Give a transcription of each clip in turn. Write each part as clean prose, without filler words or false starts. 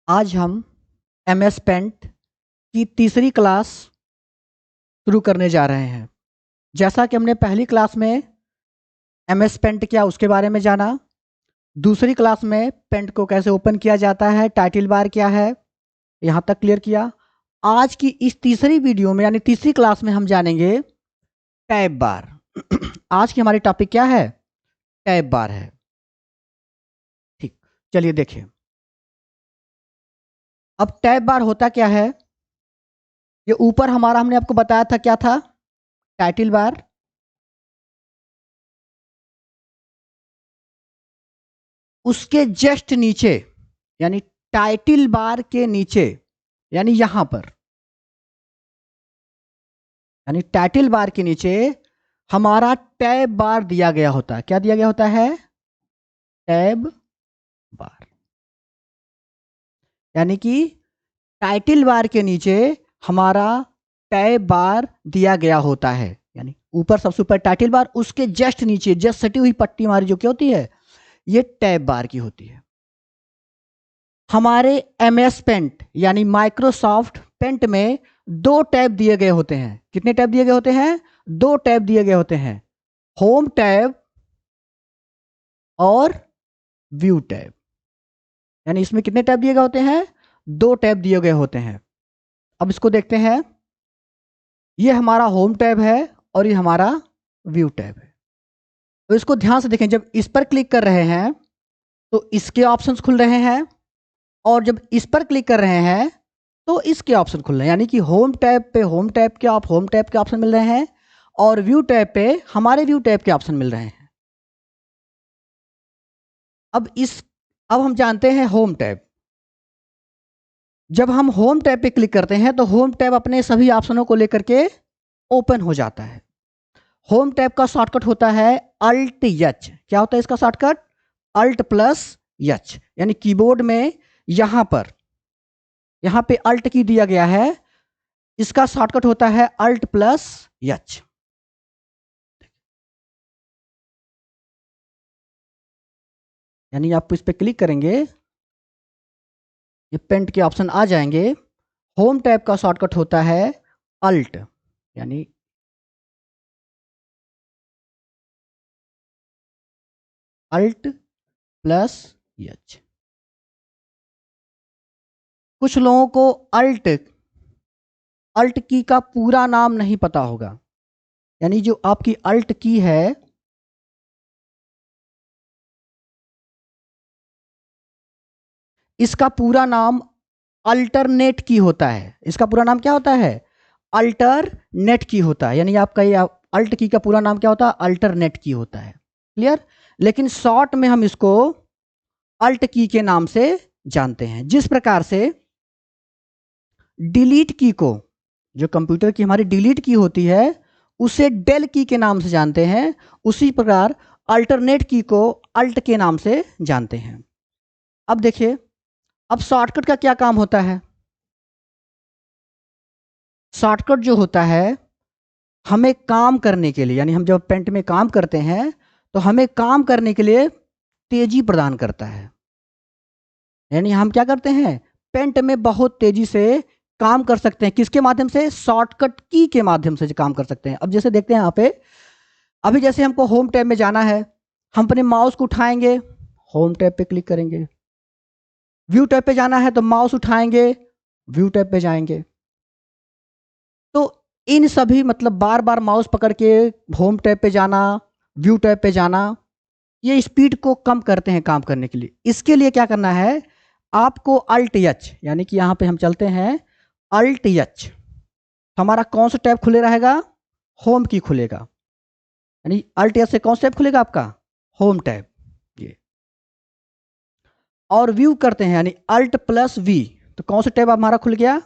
आज हम MS paint की तीसरी क्लास शुरू करने जा रहे हैं। जैसा कि हमने पहली क्लास में MS पेंट क्या उसके बारे में जाना, दूसरी क्लास में पेंट को कैसे ओपन किया जाता है, टाइटल बार क्या है, यहाँ तक क्लियर किया। आज की इस तीसरी वीडियो में यानी तीसरी क्लास में हम जानेंगे टैब बार। आज की हमारी टॉपिक क्या है? टैब बार है। ठीक, चलिए देखिए। अब टैब बार होता क्या है? ये ऊपर हमारा हमने आपको बताया था क्या था? Title bar. उसके जस्ट नीचे यानी टाइटल बार के नीचे यानी यहां पर, यानी टाइटल बार के नीचे हमारा टैब बार दिया गया होता है। क्या दिया गया होता है? टैब बार। यानी कि टाइटल बार के नीचे हमारा टैब बार दिया गया होता है। यानी ऊपर सबसे ऊपर टाइटल बार, उसके जस्ट नीचे जस्ट सटी हुई पट्टी हमारी जो क्या होती है, ये टैब बार की होती है। हमारे MS पेंट यानी माइक्रोसॉफ्ट पेंट में दो टैब दिए गए होते हैं। कितने टैब दिए गए होते हैं? दो टैब दिए गए होते हैं, होम टैब और व्यू टैब। यानी इसमें कितने टैब दिए गए होते हैं? दो टैब दिए गए होते हैं। अब इसको देखते हैं। ये हमारा होम टैब है और ये हमारा व्यू टैब है। तो इसको ध्यान से देखें। जब इस पर क्लिक कर रहे हैं तो इसके ऑप्शंस खुल रहे हैं, और जब इस पर क्लिक कर रहे हैं तो इसके ऑप्शन खुल रहे हैं। यानी कि होम टैब पे होम टैब के ऑप्शन मिल रहे हैं, और व्यू टैब पे हमारे व्यू टैब के ऑप्शन मिल रहे हैं। अब हम जानते हैं होम टैब। जब हम होम टैब पे क्लिक करते हैं तो होम टैब अपने सभी ऑप्शनों को लेकर के ओपन हो जाता है। होम टैब का शॉर्टकट होता है अल्ट एच। क्या होता है इसका शॉर्टकट? Alt plus H. यानी कीबोर्ड में यहां पे अल्ट की दिया गया है, इसका शॉर्टकट होता है अल्ट प्लस एच। यानी आप इस पर क्लिक करेंगे, ये पेंट के ऑप्शन आ जाएंगे। होम टैब का शॉर्टकट होता है अल्ट, यानी अल्ट प्लस एच। कुछ लोगों को अल्ट अल्ट की का पूरा नाम नहीं पता होगा। यानी जो आपकी अल्ट की है, इसका पूरा नाम अल्टरनेट की होता है। इसका पूरा नाम क्या होता है? अल्टरनेट की होता है। यानी आपका ये अल्ट की का पूरा नाम क्या होता है? अल्टरनेट की होता है। क्लियर? लेकिन शॉर्ट में हम इसको अल्ट की के नाम से जानते हैं। जिस प्रकार से डिलीट की को, जो कंप्यूटर की हमारी डिलीट की होती है, उसे डेल की के नाम से जानते हैं, उसी प्रकार अल्टरनेट की को अल्ट के नाम से जानते हैं। अब देखिए, अब शॉर्टकट का क्या काम होता है? शॉर्टकट जो होता है, हमें काम करने के लिए, यानी हम जब पेंट में काम करते हैं तो हमें काम करने के लिए तेजी प्रदान करता है। यानी हम क्या करते हैं? पेंट में बहुत तेजी से काम कर सकते हैं। किसके माध्यम से? शॉर्टकट की के माध्यम से काम कर सकते हैं। अब जैसे देखते हैं यहाँ पे, अभी जैसे हमको होम टैब में जाना है, हम अपने माउस को उठाएंगे, होम टैब पे क्लिक करेंगे। व्यू टैब पे जाना है तो माउस उठाएंगे, व्यू टैब पे जाएंगे। तो इन सभी मतलब बार बार माउस पकड़ के होम टैब पे जाना, व्यू टैब पे जाना, ये स्पीड को कम करते हैं काम करने के लिए। इसके लिए क्या करना है? आपको अल्ट एच, यानी कि यहां पे हम चलते हैं अल्ट एच, हमारा कौन सा टैब खुले रहेगा? होम की खुलेगा। यानी अल्ट एच से कौन सा टैब खुलेगा आपका? Home tab. ये और व्यू करते हैं यानी अल्ट प्लस वी, तो कौन सा टैब हमारा खुल गया?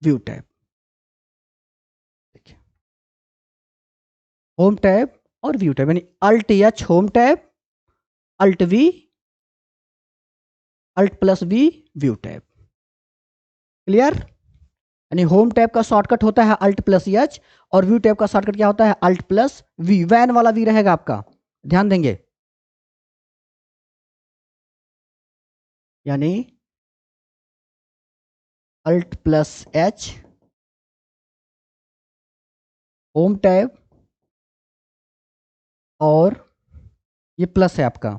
View tab. देखिए, होम टैब और व्यू टैब, यानी alt H home tab, alt V, alt plus V view tab. Clear? यानी होम टैब का शॉर्टकट होता है अल्ट प्लस एच, और व्यू टैब का शॉर्टकट क्या होता है? Alt plus V. वैन वाला वी रहेगा आपका, ध्यान देंगे। यानी alt plus H, home tab, और ये प्लस है आपका,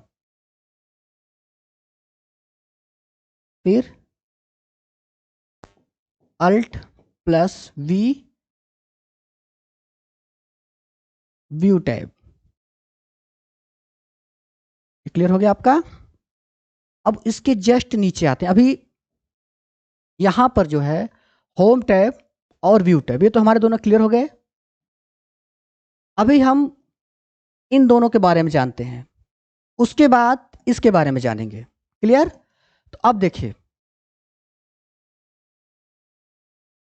फिर alt plus V, view tab. Clear हो गया आपका? अब इसके जस्ट नीचे आते हैं। अभी यहां पर जो है होम टैब और व्यू टैब, ये तो हमारे दोनों क्लियर हो गए। अभी हम इन दोनों के बारे में जानते हैं, उसके बाद इसके बारे में जानेंगे। क्लियर? तो अब देखिए,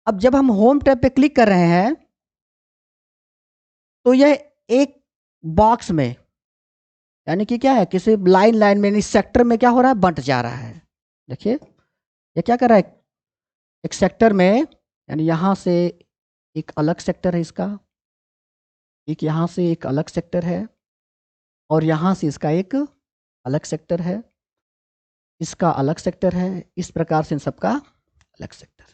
अब जब हम होम टैब पे क्लिक कर रहे हैं तो यह एक बॉक्स में, यानी कि क्या है, किसी लाइन लाइन में, सेक्टर में क्या हो रहा है, बंट जा रहा है। देखिए ये क्या कर रहा है, एक सेक्टर में, यानी यहां से एक अलग सेक्टर है इसका, एक यहां से एक अलग सेक्टर है, और यहां से इसका एक अलग सेक्टर है, इसका अलग सेक्टर है, इस प्रकार से इन सबका अलग सेक्टर।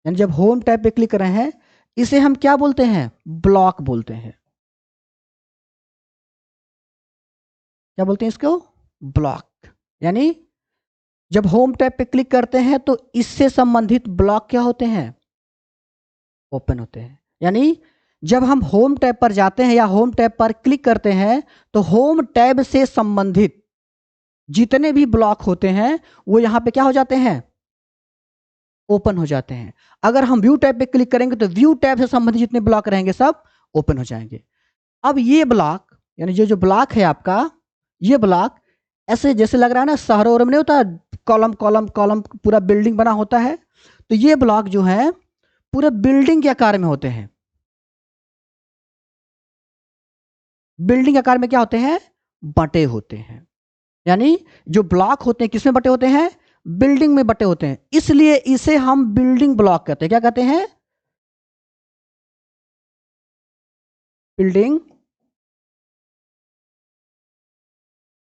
यानी जब होम टैब पे क्लिक कर रहे हैं, इसे हम क्या बोलते हैं, ब्लॉक बोलते हैं। क्या बोलते हैं इसको, ब्लॉक। यानी जब होम टैब पे क्लिक करते हैं तो इससे संबंधित ब्लॉक क्या होते हैं, ओपन होते हैं। यानी जब हम होम टैब पर जाते हैं या होम टैब पर क्लिक करते हैं तो होम टैब से संबंधित जितने भी ब्लॉक होते हैं वो यहां पे क्या हो जाते हैं, ओपन हो जाते हैं। अगर हम व्यू टैब पे क्लिक करेंगे तो व्यू टैब से संबंधित जितने ब्लॉक रहेंगे सब ओपन हो जाएंगे। अब ये ब्लॉक, यानी जो जो ब्लॉक है आपका, ये ब्लॉक ऐसे जैसे लग रहा है ना, शहरों में नहीं होता, कॉलम कॉलम कॉलम पूरा बिल्डिंग बना होता है, तो ये ब्लॉक जो है पूरे बिल्डिंग के आकार में होते हैं। बिल्डिंग आकार में क्या होते हैं, बटे होते हैं। यानी जो ब्लॉक होते हैं किसमें बटे होते हैं, बिल्डिंग में बटे होते हैं, इसलिए इसे हम बिल्डिंग ब्लॉक कहते हैं। क्या कहते हैं, बिल्डिंग,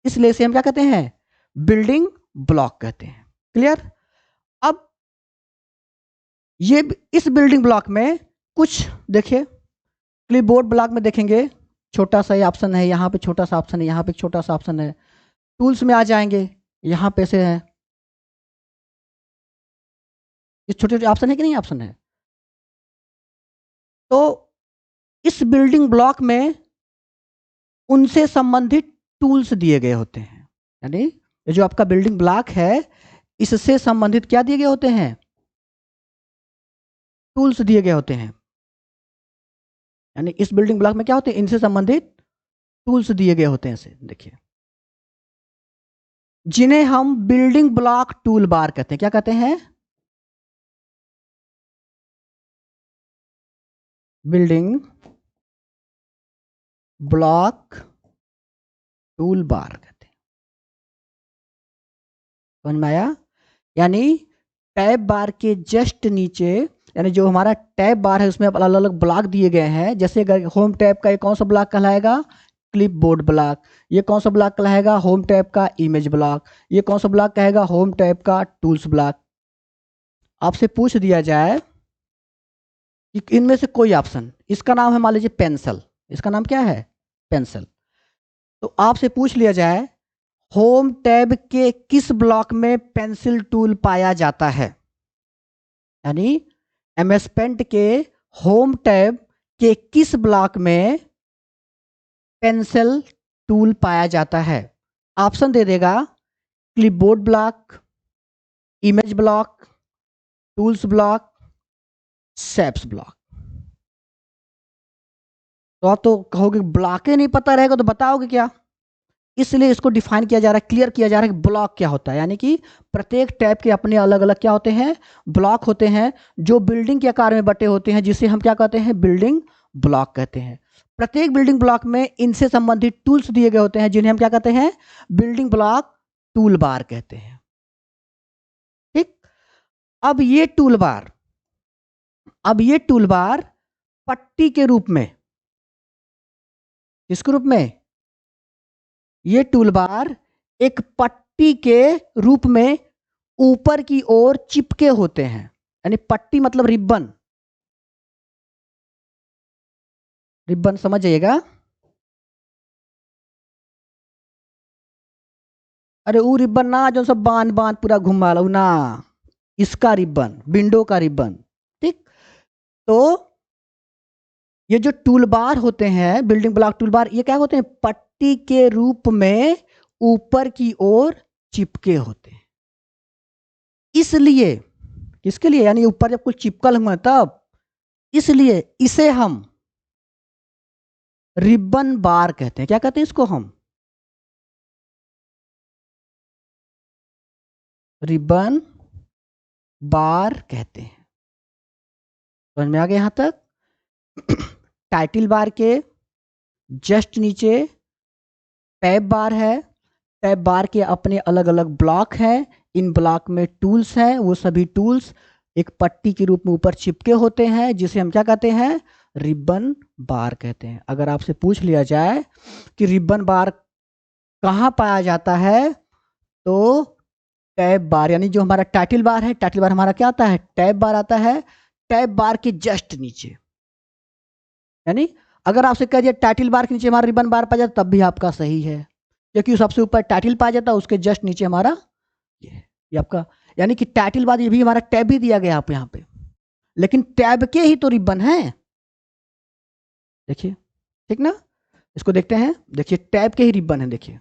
इसलिए इसे हम क्या कहते हैं, बिल्डिंग ब्लॉक कहते हैं। क्लियर? अब ये इस बिल्डिंग ब्लॉक में कुछ देखिए, क्लिपबोर्ड ब्लॉक में देखेंगे छोटा सा ये ऑप्शन है, यहाँ पे छोटा सा ऑप्शन है, यहाँ पे छोटा सा ऑप्शन है। टूल्स में आ जाएंगे, यहाँ पे से है, ये छोटे छोटे ऑप्शन है कि नहीं, ऑप्शन है। तो इस बिल्डिंग ब्लॉक में उनसे संबंधित टूल्स दिए गए होते हैं। यानी ये जो आपका बिल्डिंग ब्लॉक है इससे संबंधित क्या दिए गए होते हैं, टूल्स दिए गए होते हैं। यानी इस बिल्डिंग ब्लॉक में क्या होते हैं, इनसे संबंधित टूल्स दिए गए होते हैं। इसे देखिए, जिन्हें हम बिल्डिंग ब्लॉक टूल बार कहते हैं। क्या कहते हैं, बिल्डिंग ब्लॉक टूल बार कहते हैं। समझ में आया? यानी टैब बार के जस्ट नीचे, यानी जो हमारा टैब बार है उसमें अलग अलग ब्लॉक दिए गए हैं। जैसे होम टैब का ये कौन सा ब्लॉक कहलाएगा, क्लिपबोर्ड ब्लॉक। ये कौन सा ब्लॉक कहलाएगा, होम टैब का इमेज ब्लॉक। ये कौन सा ब्लॉक कहेगा, होम टैब का टूल्स ब्लॉक। आपसे पूछ दिया जाए कि इनमें से कोई ऑप्शन, इसका नाम है मान लीजिए पेंसिल, इसका नाम क्या है, पेंसिल। तो आपसे पूछ लिया जाए होम टैब के किस ब्लॉक में पेंसिल टूल पाया जाता है, यानी एमएस पेंट के होम टैब के किस ब्लॉक में पेंसिल टूल पाया जाता है। ऑप्शन दे देगा clipboard block, image block, tools block, shapes block. तो आप तो कहोगे ब्लॉक ही नहीं पता रहेगा तो बताओगे क्या, इसलिए इसको डिफाइन किया जा रहा है, क्लियर किया जा रहा है कि ब्लॉक क्या होता है। यानी कि प्रत्येक टैब के अपने अलग अलग क्या होते हैं, ब्लॉक होते हैं, जो बिल्डिंग के आकार में बटे होते हैं, जिसे हम क्या कहते हैं, बिल्डिंग ब्लॉक कहते हैं। प्रत्येक बिल्डिंग ब्लॉक में इनसे संबंधित टूल्स दिए गए होते हैं, जिन्हें हम क्या कहते हैं, बिल्डिंग ब्लॉक टूल बार कहते हैं। ठीक? अब ये टूल बार, अब ये टूल बार पट्टी के रूप में, किसके रूप में, ये टूल बार एक पट्टी के रूप में ऊपर की ओर चिपके होते हैं, यानी पट्टी मतलब रिबन, रिबन समझ जाइएगा। अरे वो रिबन ना जो सब बांध बांध पूरा घुमा लो ना, इसका रिबन, विंडो का रिबन। ठीक, तो ये जो टूल बार होते हैं, बिल्डिंग ब्लॉक टूल बार, ये क्या होते हैं, पट्टी के रूप में ऊपर की ओर चिपके होते हैं। इसलिए किसके लिए, यानी ऊपर जब कुछ चिपकल हुआ तब, इसलिए इसे हम रिबन बार कहते हैं। क्या कहते हैं इसको हम, रिबन बार कहते हैं। समझ में आ गया यहां तक? टाइटल बार के जस्ट नीचे टैब बार है, टैब बार के अपने अलग अलग ब्लॉक हैं, इन ब्लॉक में टूल्स हैं, वो सभी टूल्स एक पट्टी के रूप में ऊपर चिपके होते हैं, जिसे हम क्या कहते हैं, रिबन बार कहते हैं। अगर आपसे पूछ लिया जाए कि रिबन बार कहाँ पाया जाता है, तो टैब बार, यानी जो हमारा टाइटल बार है, टाइटल बार हमारा क्या आता है, टैब बार आता है, टैब बार के जस्ट नीचे। यानी अगर आपसे कह दिया टाइटल बार के नीचे हमारा रिबन बार पाया जाता, तब भी आपका सही है, क्योंकि सबसे ऊपर टाइटल पाया जाता है, उसके जस्ट नीचे हमारा ये आपका, यानी कि टाइटल बाद ये भी हमारा टैब भी दिया गया आप यहाँ पे, लेकिन टैब के ही तो रिबन है। देखिए, ठीक ना, इसको देखते हैं, देखिए टैब के ही रिबन है, देखिए।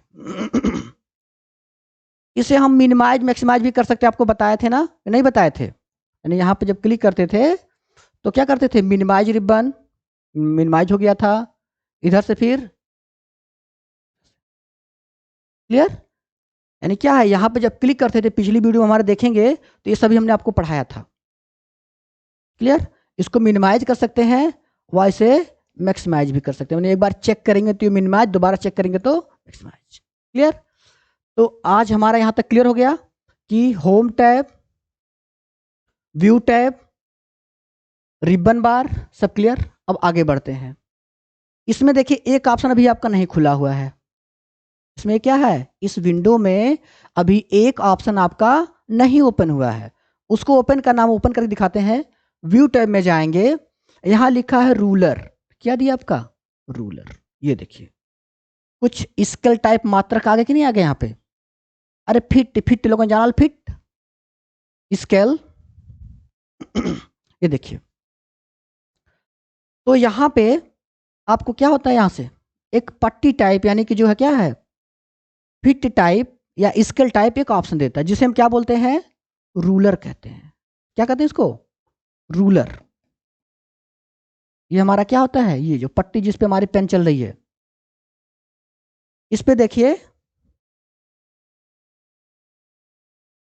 इसे हम मिनिमाइज मैक्सिमाइज भी कर सकते हैं, आपको बताए थे ना, नहीं बताए थे, यानी यहाँ पे जब क्लिक करते थे तो क्या करते थे, मिनिमाइज रिबन, मिनिमाइज हो गया था, इधर से फिर क्लियर, यानी क्या है, यहाँ पे जब क्लिक करते थे, पिछली वीडियो हमारे देखेंगे तो ये सभी हमने आपको पढ़ाया था। क्लियर, इसको मिनिमाइज कर सकते हैं, वैसे मैक्सिमाइज भी कर सकते हैं, एक बार चेक करेंगे तो ये मिनिमाइज, दोबारा चेक करेंगे तो मैक्सिमाइज। क्लियर, तो आज हमारा यहां तक क्लियर हो गया कि home tab, view tab, ribbon bar, सब क्लियर। अब आगे बढ़ते हैं। इसमें देखिए एक ऑप्शन अभी आपका नहीं खुला हुआ है, इसमें क्या है, इस विंडो में अभी एक ऑप्शन आपका नहीं ओपन हुआ है, उसको ओपन करना, हम ओपन करके दिखाते हैं। व्यू टैब में जाएंगे, यहां लिखा है रूलर, क्या दिया आपका, रूलर, ये देखिए कुछ स्केल टाइप मात्रक आगे कि नहीं आगे यहाँ पे, अरे फिट फिट लोगों जाना, फिट स्केल। ये देखिए, तो यहाँ पे आपको क्या होता है, यहाँ से एक पट्टी टाइप, यानी कि जो है क्या है, फिट टाइप या स्केल टाइप एक ऑप्शन देता है, जिसे हम क्या बोलते हैं, रूलर कहते हैं। क्या कहते हैं इसको, रूलर। ये हमारा क्या होता है, ये जो पट्टी जिस पे हमारी पेन चल रही है, इस पे देखिए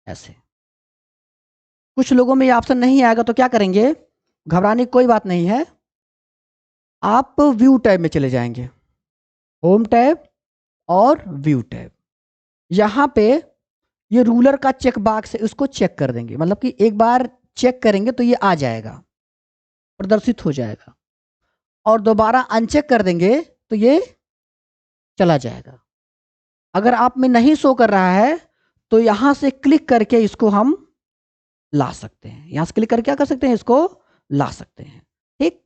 ऐसे। कुछ लोगों में ये ऑप्शन नहीं आएगा तो क्या करेंगे, घबराने की कोई बात नहीं है, आप व्यू टैब में चले जाएंगे, होम टैब और व्यू टैब, यहाँ पे ये रूलर का चेक बॉक्स है, उसको चेक कर देंगे, मतलब कि एक बार चेक करेंगे तो ये आ जाएगा, प्रदर्शित हो जाएगा, और दोबारा अनचेक कर देंगे तो ये चला जाएगा। अगर आप में नहीं शो कर रहा है तो यहां से क्लिक करके इसको हम ला सकते हैं, यहां से क्लिक करके क्या कर सकते हैं, इसको ला सकते हैं। ठीक,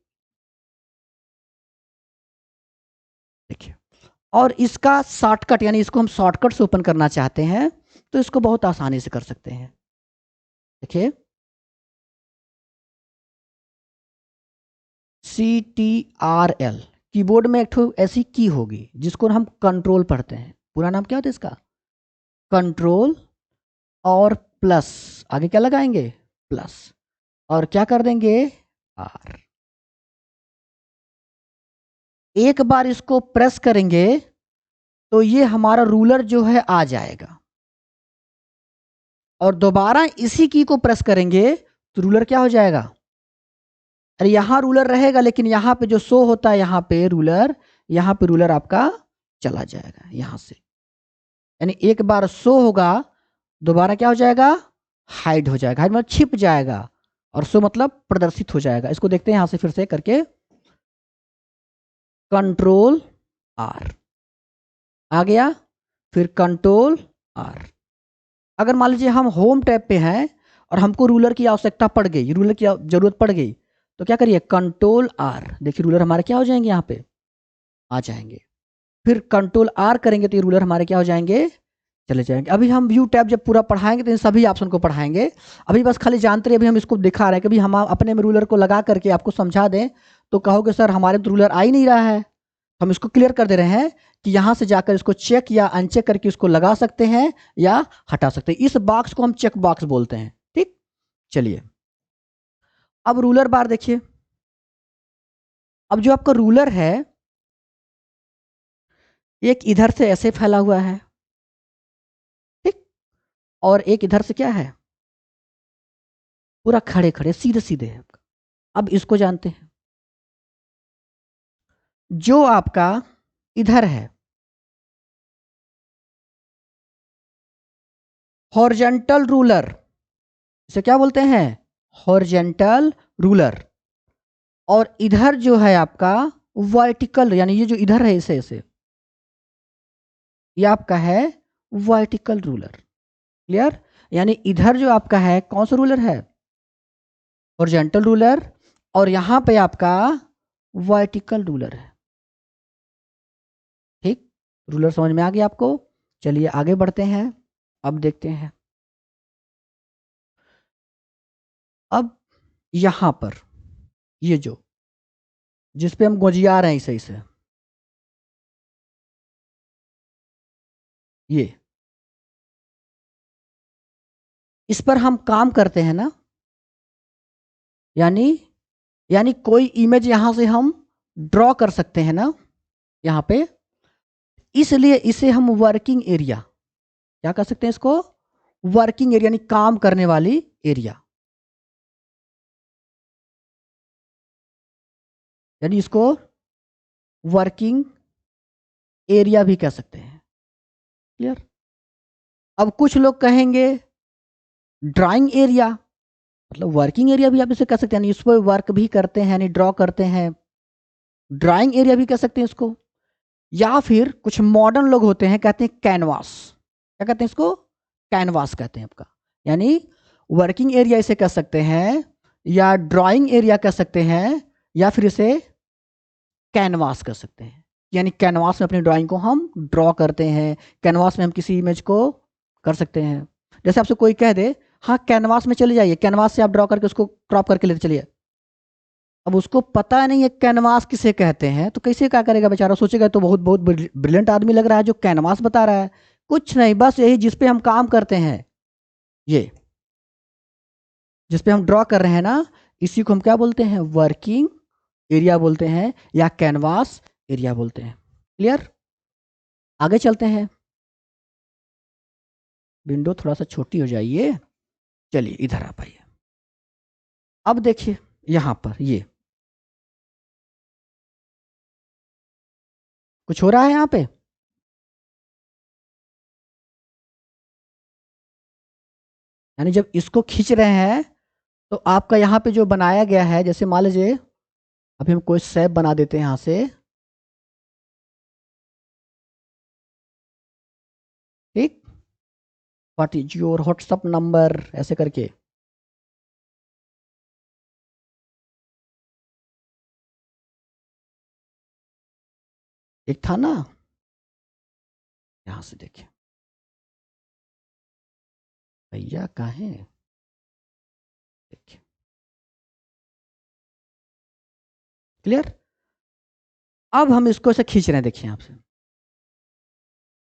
देखिए, और इसका शॉर्टकट, यानी इसको हम शॉर्टकट से ओपन करना चाहते हैं तो इसको बहुत आसानी से कर सकते हैं। देखिए, CTRL, कीबोर्ड में एक ठो ऐसी की होगी जिसको हम कंट्रोल पढ़ते हैं, पूरा नाम क्या होता है इसका, कंट्रोल और प्लस, आगे क्या लगाएंगे, प्लस, और क्या कर देंगे, आर। एक बार इसको प्रेस करेंगे तो ये हमारा रूलर जो है आ जाएगा, और दोबारा इसी की को प्रेस करेंगे तो रूलर क्या हो जाएगा, अरे यहां रूलर रहेगा, लेकिन यहां पे जो शो होता है, यहां पे रूलर, यहां पे रूलर आपका चला जाएगा यहां से, यानी एक बार शो होगा, दोबारा क्या हो जाएगा, हाइड हो जाएगा, हाइड मतलब छिप जाएगा, और शो मतलब प्रदर्शित हो जाएगा। इसको देखते हैं यहां से फिर से करके, कंट्रोल आर आ गया, फिर कंट्रोल आर, अगर मान लीजिए हम होम टैब पे हैं और हमको रूलर की आवश्यकता पड़ गई, रूलर की जरूरत पड़ गई, तो क्या करिए, कंट्रोल आर, देखिए रूलर हमारे क्या हो जाएंगे, यहाँ पे आ जाएंगे। फिर कंट्रोल आर करेंगे तो ये रूलर हमारे क्या हो जाएंगे, चले जाएंगे। अभी हम व्यू टैब जब पूरा पढ़ाएंगे तो इन सभी ऑप्शन को पढ़ाएंगे। अभी बस खाली जानते रहिए, अभी हम इसको दिखा रहे हैं कि भाई हम अपने में रूलर को लगा करके आपको समझा दें तो कहोगे सर हमारे में तो रूलर आ ही नहीं रहा है। हम इसको क्लियर कर दे रहे हैं कि यहाँ से जाकर इसको चेक या अनचेक करके इसको लगा सकते हैं या हटा सकते हैं। इस बॉक्स को हम चेक बॉक्स बोलते हैं। ठीक, चलिए अब रूलर बार देखिए। अब जो आपका रूलर है एक इधर से ऐसे फैला हुआ है, ठीक, और एक इधर से क्या है, पूरा खड़े खड़े सीधे सीधे है। अब इसको जानते हैं, जो आपका इधर है हॉरिजॉन्टल रूलर, इसे क्या बोलते हैं, हॉरिजॉन्टल रूलर। और इधर जो है आपका वर्टिकल, यानी ये जो इधर है इसे इसे ये आपका है वर्टिकल रूलर। क्लियर, यानी इधर जो आपका है कौन सा रूलर है, हॉरिजॉन्टल रूलर, और यहां पे आपका वर्टिकल रूलर है। ठीक, रूलर समझ में आ गया आपको। चलिए आगे बढ़ते हैं, अब देखते हैं। अब यहां पर ये जो जिस पे हम गोजिया रहे हैं सही से, ये इस पर हम काम करते हैं ना, यानी यानी कोई इमेज यहां से हम ड्रॉ कर सकते हैं ना यहां पे, इसलिए इसे हम वर्किंग एरिया क्या कर सकते हैं, इसको वर्किंग एरिया यानी काम करने वाली एरिया, यानी इसको वर्किंग एरिया भी कह सकते हैं। क्लियर, अब कुछ लोग कहेंगे ड्राइंग एरिया, मतलब वर्किंग एरिया भी आप इसे कह सकते हैं, इस पर वर्क भी करते हैं यानी ड्रॉ करते हैं, ड्राइंग एरिया भी कह सकते हैं इसको। या फिर कुछ मॉडर्न लोग होते हैं कहते हैं कैनवास, क्या कहते हैं इसको, कैनवास कहते हैं आपका, यानी वर्किंग एरिया इसे कह सकते हैं या ड्राइंग एरिया कह सकते हैं या फिर इसे कैनवास कर सकते हैं। यानी कैनवास में अपनी ड्राइंग को हम ड्रॉ करते हैं, कैनवास में हम किसी इमेज को कर सकते हैं। जैसे आपसे कोई कह दे हाँ कैनवास में चले जाइए, कैनवास से आप ड्रॉ करके उसको क्रॉप करके लेते चलिए, अब उसको पता नहीं है कैनवास किसे कहते हैं तो कैसे क्या करेगा बेचारा, सोचेगा तो बहुत बहुत ब्रिलियंट आदमी लग रहा है जो कैनवास बता रहा है। कुछ नहीं, बस यही जिस पे हम काम करते हैं, ये जिस पे हम ड्रॉ कर रहे हैं ना, इसी को हम क्या बोलते हैं, वर्किंग एरिया बोलते हैं या कैनवास एरिया बोलते हैं। क्लियर, आगे चलते हैं। विंडो थोड़ा सा छोटी हो जाइए, चलिए इधर आ पाइए। अब देखिए यहां पर ये कुछ हो रहा है यहाँ पे, यानी जब इसको खींच रहे हैं तो आपका यहाँ पे जो बनाया गया है, जैसे मान लीजिए अभी हम कोई शेप बना देते हैं यहाँ से, ठीक, what is your WhatsApp number ऐसे करके, एक था ना, यहाँ से देखिए भैया कहाँ है, देखिए क्लियर। अब हम इसको ऐसे खींच रहे हैं, देखिए आपसे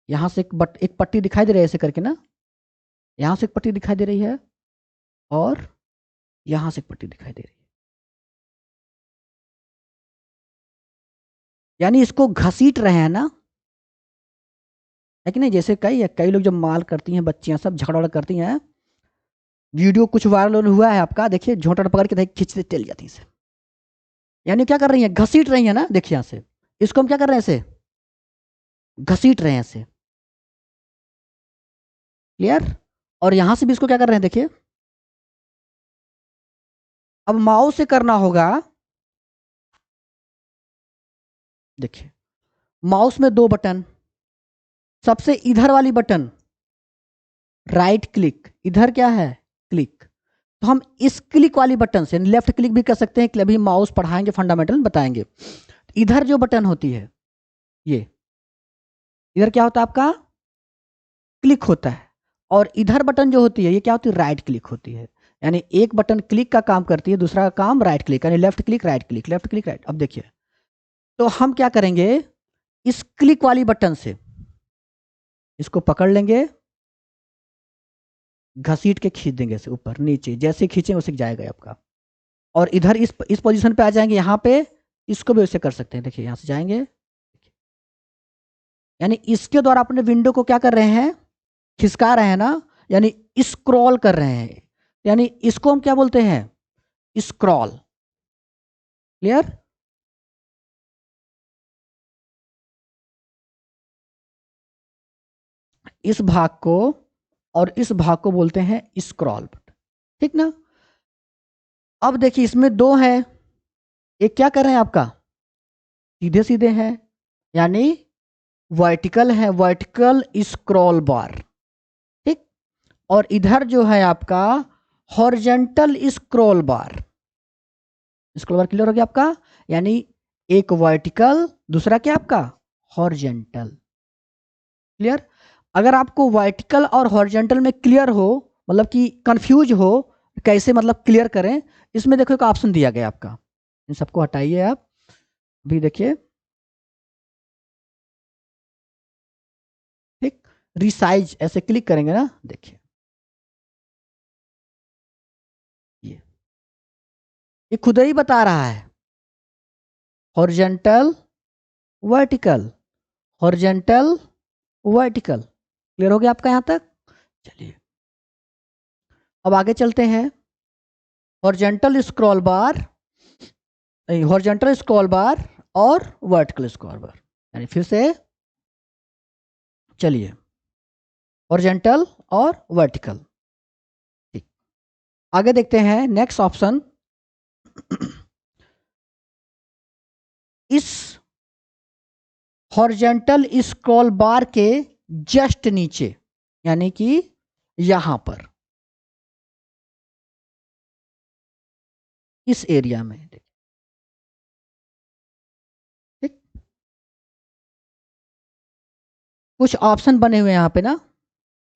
यहाँ से एक पट्टी दिखाई दे रही है ऐसे करके ना, यहाँ से एक पट्टी दिखाई दे रही है और यहाँ से एक पट्टी दिखाई दे रही है, यानी इसको घसीट रहे हैं ना, है कि नहीं। जैसे कई लोग जब माल करती हैं, बच्चियां सब झगड़ा करती हैं, वीडियो कुछ वायरल हुआ है आपका, देखिए झोंटा पकड़ के खींचते चल जाती है, यानी क्या कर रही है, घसीट रही है ना, देखिए यहाँ से इसको हम क्या कर रहे हैं, ऐसे घसीट रहे हैं ऐसे। क्लियर, और यहां से भी इसको क्या कर रहे हैं देखिए। अब माउस से करना होगा, देखिए माउस में दो बटन, सबसे इधर वाली बटन राइट क्लिक, इधर क्या है क्लिक। तो हम इस क्लिक वाली बटन से, लेफ्ट क्लिक भी कर सकते हैं, अभी माउस पढ़ाएंगे फंडामेंटल बताएंगे। इधर जो बटन होती है ये, इधर क्या होता है आपका क्लिक होता है, और इधर बटन जो होती है ये क्या होती है राइट क्लिक होती है। यानी एक बटन क्लिक का काम करती है, दूसरा का काम राइट क्लिक, यानी left click right click, left click right. अब देखिए, तो हम क्या करेंगे, इस क्लिक वाली बटन से इसको पकड़ लेंगे, घसीट के खींच देंगे से ऊपर नीचे, जैसे खींचेंगे वैसे जाएगा आपका। और इधर इस पोजीशन पे आ जाएंगे, यहाँ पे इसको भी वैसे कर सकते हैं। देखिए यहाँ से जाएंगे, यानी इसके द्वारा अपने विंडो को क्या कर रहे हैं, खिसका रहे हैं ना, यानी स्क्रॉल कर रहे हैं। यानी इसको हम क्या बोलते हैं, स्क्रॉल। क्लियर। इस भाग को और इस भाग को बोलते हैं स्क्रॉल, ठीक ना। अब देखिए इसमें दो है, एक क्या कर रहे हैं आपका सीधे सीधे हैं, यानी वर्टिकल है, वर्टिकल स्क्रॉल बार, ठीक। और इधर जो है आपका हॉरिजॉन्टल स्क्रॉल बार। स्क्रॉल बार क्लियर हो गया आपका, यानी एक वर्टिकल, दूसरा क्या आपका हॉरिजॉन्टल। क्लियर। अगर आपको वर्टिकल और हॉरिजॉन्टल में क्लियर हो, मतलब कि कंफ्यूज हो कैसे मतलब क्लियर करें, इसमें देखो एक ऑप्शन दिया गया आपका, इन सबको हटाइए आप, भी देखिए, ठीक। रिसाइज ऐसे क्लिक करेंगे ना, देखिए ये खुद ही बता रहा है horizontal vertical, horizontal vertical. Clear हो गया आपका यहां तक। चलिए अब आगे चलते हैं। हॉरिजॉन्टल स्क्रॉल बार, हॉरिजॉन्टल स्क्रॉल बार और वर्टिकल स्क्रॉल बार, यानी फिर से चलिए हॉरिजॉन्टल और वर्टिकल, ठीक। आगे देखते हैं नेक्स्ट ऑप्शन। इस हॉरिजॉन्टल स्क्रॉल बार के जस्ट नीचे, यानी कि यहां पर इस एरिया में, ठीक। कुछ ऑप्शन बने हुए हैं यहाँ पे ना,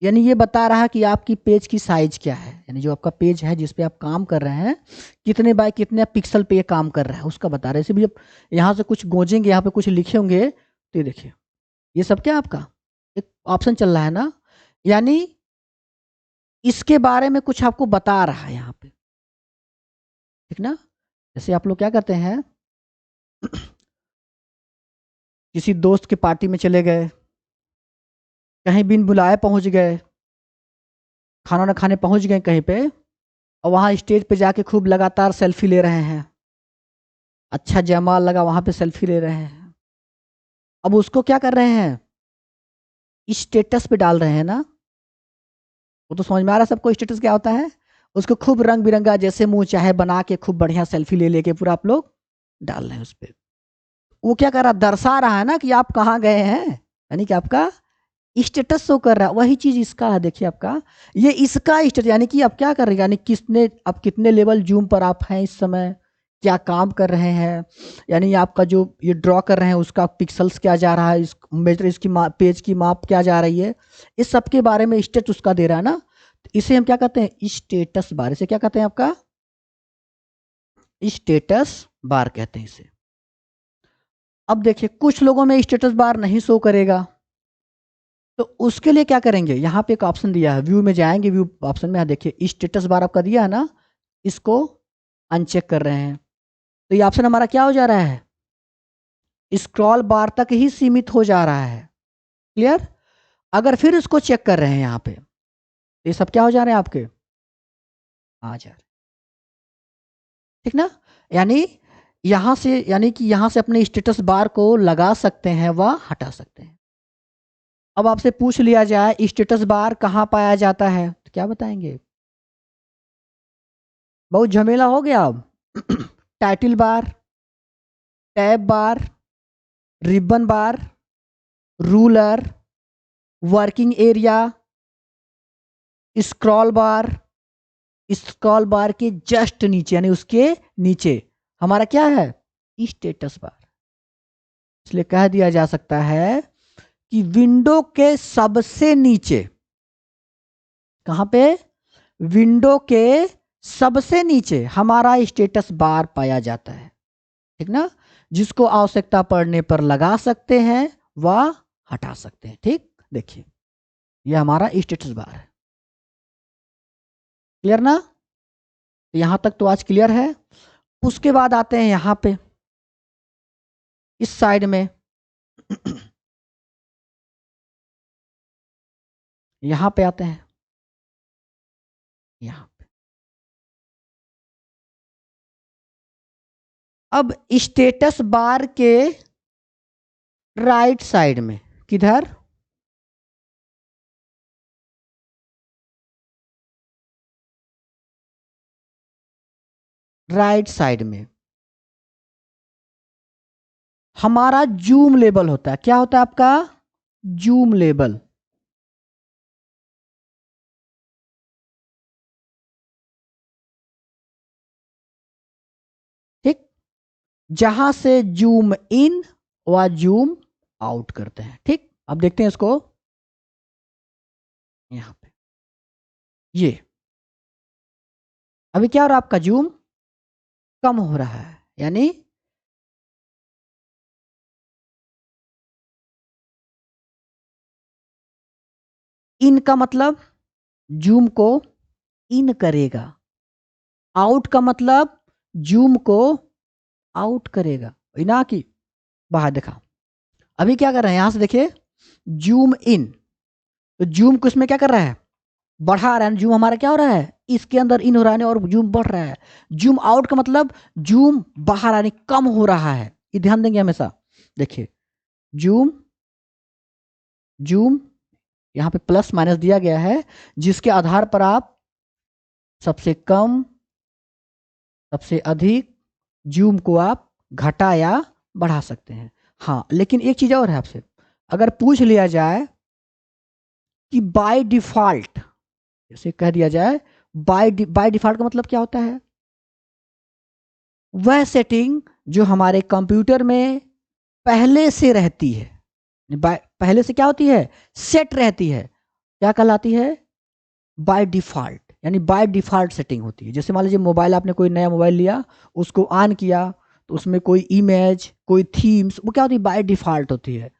यानी ये बता रहा है कि आपकी पेज की साइज क्या है, यानी जो आपका पेज है जिस पे आप काम कर रहे हैं कितने बाय कितने पिक्सल पे ये काम कर रहा है उसका बता रहे हैं। इसे भी जब यहाँ से कुछ गोजेंगे, यहाँ पे कुछ लिखे होंगे, तो ये देखिए ये सब क्या आपका एक ऑप्शन चल रहा है ना, यानी इसके बारे में कुछ आपको बता रहा है यहाँ पे, ठीक ना। जैसे आप लोग क्या करते हैं, किसी दोस्त के पार्टी में चले गए, कहीं बिन बुलाए पहुंच गए, खाना ना खाने पहुंच गए कहीं पे, और वहां स्टेज पे जाके खूब लगातार सेल्फी ले रहे हैं, अच्छा जयमाल लगा वहां पे सेल्फी ले रहे हैं। अब उसको क्या कर रहे हैं, स्टेटस पे डाल रहे हैं ना, वो तो समझ में आ रहा है सबको स्टेटस क्या होता है। उसको खूब रंग बिरंगा जैसे मुंह चाहे बना के खूब बढ़िया सेल्फी ले लेके पूरा आप लोग डाल रहे हैं उस पर। वो क्या कर रहा है, दर्शा रहा है ना कि आप कहाँ गए हैं, यानी कि आपका स्टेटस शो कर रहा है। वही चीज इसका है, देखिए आपका ये इसका स्टेटस, यानी कि आप क्या कर रहे हैं, यानी किसने आप कितने लेवल जूम पर आप हैं इस समय, क्या काम कर रहे हैं, यानी आपका जो ये ड्रॉ कर रहे हैं उसका पिक्सल्स क्या जा रहा है, इस मेजर इसकी पेज की माप क्या जा रही है, इस सब के बारे में स्टेटस उसका दे रहा है ना। तो इसे हम क्या कहते हैं, स्टेटस बार। इसे क्या कहते हैं आपका स्टेटस बार कहते हैं इसे। अब देखिए कुछ लोगों में स्टेटस बार नहीं शो करेगा, तो उसके लिए क्या करेंगे, यहाँ पे एक ऑप्शन दिया है, व्यू में जाएंगे, व्यू ऑप्शन में देखिए स्टेटस बार आपका दिया है ना, इसको अनचेक कर रहे हैं, तो ये ऑप्शन हमारा क्या हो जा रहा है, स्क्रॉल बार तक ही सीमित हो जा रहा है। क्लियर। अगर फिर इसको चेक कर रहे हैं यहाँ पे, ये सब क्या हो जा रहे हैं आपके आ जा रहे, ठीक ना। यानी यहाँ से, यानी कि यहाँ से अपने स्टेटस बार को लगा सकते हैं व हटा सकते हैं। अब आपसे पूछ लिया जाए स्टेटस बार कहाँ पाया जाता है, तो क्या बताएंगे, बहुत झमेला हो गया अब। Title bar, tab bar, ribbon bar, ruler, working area, scroll bar, scroll bar के जस्ट नीचे यानी उसके नीचे हमारा क्या है, स्टेटस बार। इसलिए कह दिया जा सकता है कि विंडो के सबसे नीचे, कहां पे, विंडो के सबसे नीचे हमारा स्टेटस बार पाया जाता है, ठीक ना, जिसको आवश्यकता पड़ने पर लगा सकते हैं व हटा सकते हैं। ठीक, देखिए ये हमारा स्टेटस बार है। क्लियर ना, यहां तक तो आज क्लियर है। उसके बाद आते हैं यहां पे इस साइड में यहां पे आते हैं, यहां पे अब स्टेटस बार के राइट साइड में, किधर, राइट साइड में हमारा जूम लेबल होता है। क्या होता है आपका, जूम लेबल। ठीक, जहां से जूम इन व जूम आउट करते हैं। ठीक, अब देखते हैं इसको, यहां पे ये अभी क्या हो रहा है, आपका जूम कम हो रहा है, यानी इन का मतलब जूम को इन करेगा, आउट का मतलब जूम को आउट करेगा, ना कि बाहर। देखा, अभी क्या कर रहे हैं, यहां से देखिए, जूम इन, तो जूम को इसमें क्या कर रहा है, बढ़ा रहा है। जूम हमारा क्या हो रहा है, इसके अंदर इन हो रहा है और जूम बढ़ रहा है। जूम आउट का मतलब जूम बाहर यानी कम हो रहा है। ये ध्यान देंगे हमेशा। देखिए, जूम, जूम, यहां पे प्लस माइनस दिया गया है, जिसके आधार पर आप सबसे कम, सबसे अधिक जूम को आप घटा या बढ़ा सकते हैं। हाँ, लेकिन एक चीज और है आपसे, अगर पूछ लिया जाए कि बाय डिफॉल्ट, जैसे कह दिया जाए बाय डिफॉल्ट का मतलब क्या होता है, वह सेटिंग जो हमारे कंप्यूटर में पहले से रहती है, पहले से क्या होती है, सेट रहती है, क्या कहलाती है, बाय डिफॉल्ट, यानी बाय डिफॉल्ट सेटिंग होती है। जैसे मान लीजिए मोबाइल, आपने कोई नया मोबाइल लिया, उसको ऑन किया, तो उसमें कोई इमेज, कोई थीम्स, वो क्या होती है, बाय डिफॉल्ट होती है।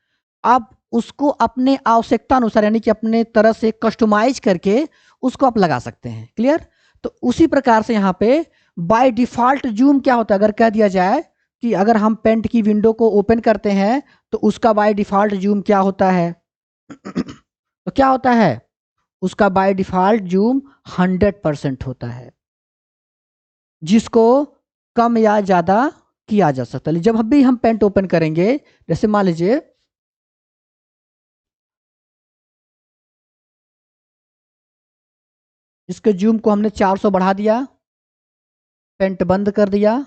आप उसको अपने आवश्यकता अनुसार यानी कि अपने तरह से कस्टमाइज करके उसको आप लगा सकते हैं। क्लियर, तो उसी प्रकार से यहाँ पे बाय डिफॉल्ट जूम क्या होता है, अगर कह दिया जाए कि अगर हम पेंट की विंडो को ओपन करते हैं तो उसका बाय डिफॉल्ट जूम क्या होता है तो क्या होता है, उसका बाय डिफॉल्ट जूम 100% होता है, जिसको कम या ज्यादा किया जा सकता है। जब भी हम पेंट ओपन करेंगे, जैसे मान लीजिए इसके जूम को हमने 400 बढ़ा दिया, पेंट बंद कर दिया,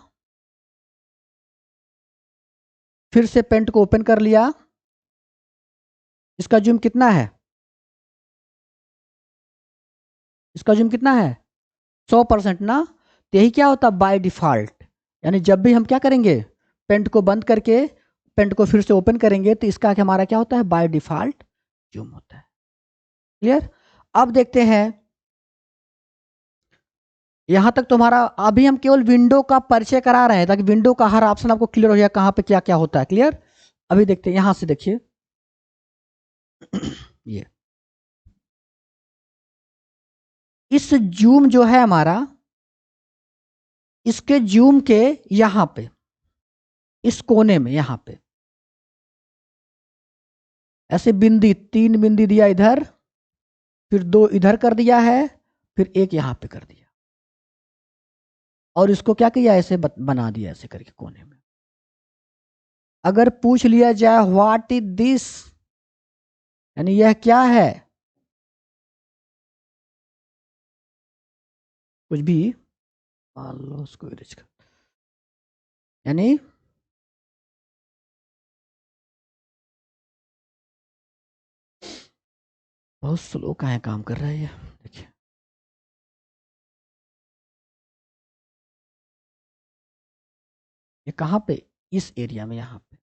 फिर से पेंट को ओपन कर लिया, इसका जूम कितना है, इसका जूम कितना है, 100% ना। तो यही क्या होता है, बाय डिफॉल्ट, यानी जब भी हम क्या करेंगे, पेंट को बंद करके पेंट को फिर से ओपन करेंगे, तो इसका हमारा क्या होता है, बाय डिफॉल्ट जूम होता है। क्लियर, अब देखते हैं, यहां तक तुम्हारा, अभी हम केवल विंडो का परिचय करा रहे हैं ताकि विंडो का हर ऑप्शन आपको क्लियर हो जाए, कहां पे क्या क्या होता है। क्लियर, अभी देखते हैं, यहां से देखिए ये इस जूम जो है हमारा, इसके जूम के यहां पे, इस कोने में, यहां पे ऐसे बिंदी, 3 बिंदी दिया इधर, फिर 2 इधर कर दिया है, फिर एक यहां पे कर दिया, और इसको क्या किया, ऐसे बना दिया ऐसे करके कोने में। अगर पूछ लिया जाए व्हाट इज दिस, यानी यह क्या है, कुछ भी मान लो उसको इरेज कर, यानी बहुत स्लो का है, काम कर रहा है ये, देखिए ये कहाँ पे, इस एरिया में, यहाँ पे।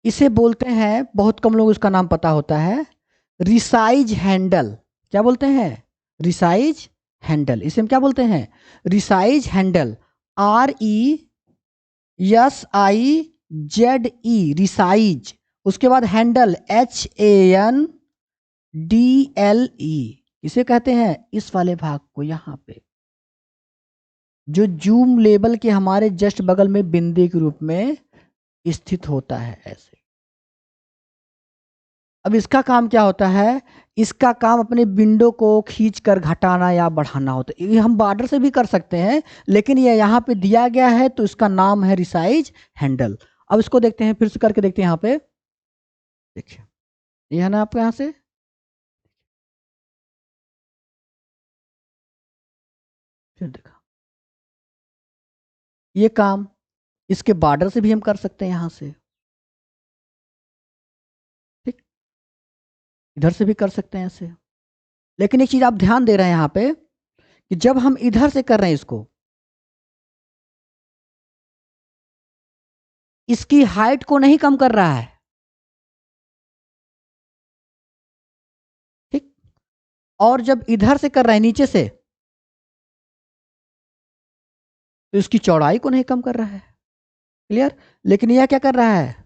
इसे बोलते हैं, बहुत कम लोग इसका नाम पता होता है, रिसाइज हैंडल। क्या बोलते हैं? Resize handle. इसे हम क्या बोलते हैं? Resize handle. RESIZE, resize. उसके बाद हैंडल, HANDLE। इसे कहते हैं इस वाले भाग को, यहां पे जो जूम लेबल के हमारे जस्ट बगल में बिंदी के रूप में स्थित होता है, ऐसे। अब इसका काम क्या होता है? इसका काम अपने विंडो को खींच कर घटाना या बढ़ाना होता है। ये हम बॉर्डर से भी कर सकते हैं, लेकिन ये यहाँ पे दिया गया है तो इसका नाम है रिसाइज हैंडल। अब इसको देखते हैं, फिर से करके देखते हैं। यहाँ पे देखिए, ये है ना आपको, यहाँ से फिर देखा, ये काम इसके बॉर्डर से भी हम कर सकते हैं, यहाँ से, ठीक, इधर से भी कर सकते हैं ऐसे। लेकिन एक चीज आप ध्यान दे रहे हैं यहाँ पे, कि जब हम इधर से कर रहे हैं इसको, इसकी हाइट को नहीं कम कर रहा है, ठीक। और जब इधर से कर रहे हैं, नीचे से, तो इसकी चौड़ाई को नहीं कम कर रहा है। क्लियर? लेकिन यह क्या कर रहा है?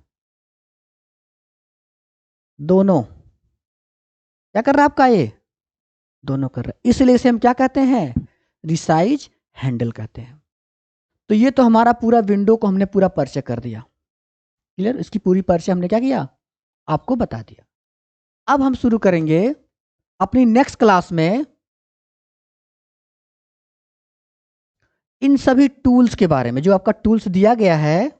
दोनों। क्या कर रहा है आपका? ये दोनों कर रहा है, इसलिए इसे हम क्या कहते हैं? रिसाइज हैंडल कहते हैं। तो ये तो हमारा पूरा विंडो को हमने पूरा परिचय कर दिया। क्लियर? इसकी पूरी परिचय हमने क्या किया? आपको बता दिया। अब हम शुरू करेंगे अपनी नेक्स्ट क्लास में इन सभी टूल्स के बारे में। जो आपका टूल्स दिया गया है,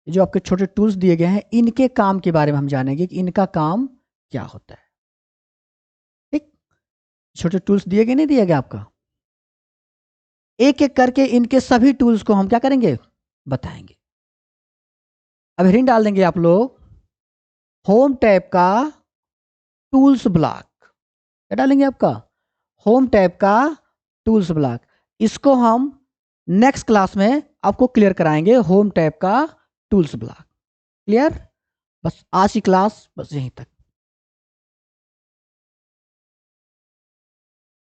जो आपके छोटे टूल्स दिए गए हैं, इनके काम के बारे में हम जानेंगे कि इनका काम क्या होता है। ठीक, छोटे टूल्स दिए गए, नहीं दिए गए आपका, एक एक करके इनके सभी टूल्स को हम क्या करेंगे? बताएंगे। अब हेडिंग डाल देंगे आप लोग, होम टैब का टूल्स ब्लॉक। क्या डालेंगे आपका? होम टैब का टूल्स ब्लॉक। इसको हम नेक्स्ट क्लास में आपको क्लियर कराएंगे, होम टैब का टूल्स ब्लॉक। क्लियर? बस आज की क्लास बस यहीं तक।